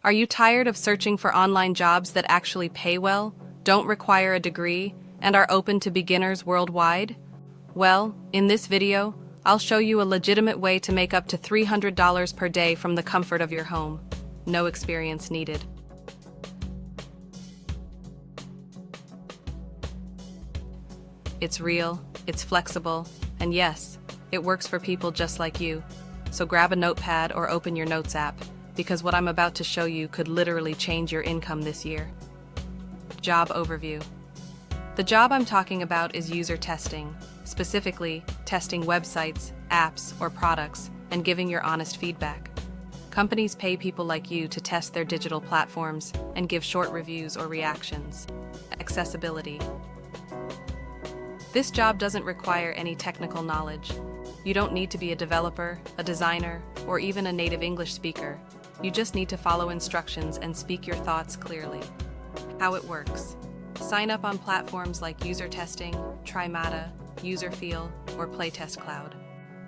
Are you tired of searching for online jobs that actually pay well, don't require a degree, and are open to beginners worldwide? Well, in this video, I'll show you a legitimate way to make up to $300 per day from the comfort of your home. No experience needed. It's real, it's flexible, and yes, it works for people just like you. So grab a notepad or open your Notes app, because what I'm about to show you could literally change your income this year. Job overview. The job I'm talking about is user testing, specifically testing websites, apps, or products, and giving your honest feedback. Companies pay people like you to test their digital platforms and give short reviews or reactions. Accessibility. This job doesn't require any technical knowledge. You don't need to be a developer, a designer, or even a native English speaker. You just need to follow instructions and speak your thoughts clearly. How it works. Sign up on platforms like User Testing, Trimata, UserFeel, or Playtest Cloud.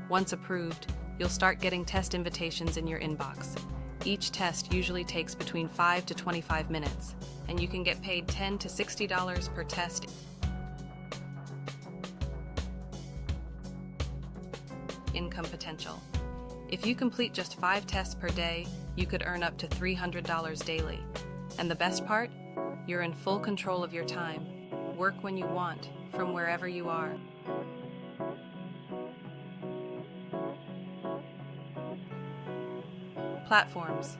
Once approved, you'll start getting test invitations in your inbox. Each test usually takes between 5 to 25 minutes, and you can get paid $10 to $60 per test. Income potential. If you complete just 5 tests per day, you could earn up to $300 daily. And the best part? You're in full control of your time. Work when you want, from wherever you are. Platforms.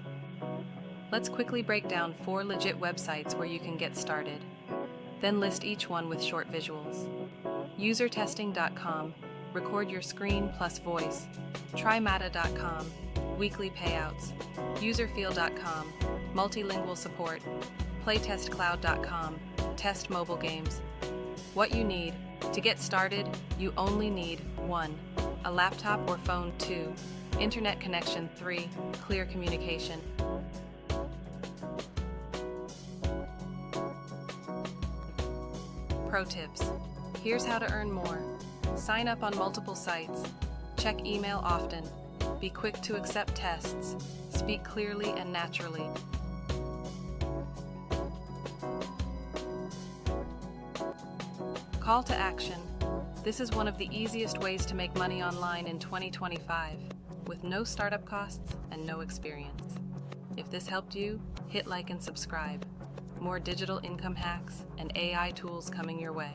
Let's quickly break down 4 legit websites where you can get started. Then list each one with short visuals. Usertesting.com. Record your screen plus voice. Trimata.com. Weekly payouts. Userfeel.com. Multilingual support. Playtestcloud.com. Test mobile games. What you need. To get started, you only need 1. A laptop or phone. 2. Internet connection. 3. Clear communication. Pro tips. Here's how to earn more. Sign up on multiple sites. Check email often. Be quick to accept tests. Speak clearly and naturally. Call to action. This is one of the easiest ways to make money online in 2025, with no startup costs and no experience. If this helped you, hit like and subscribe. More digital income hacks and AI tools coming your way.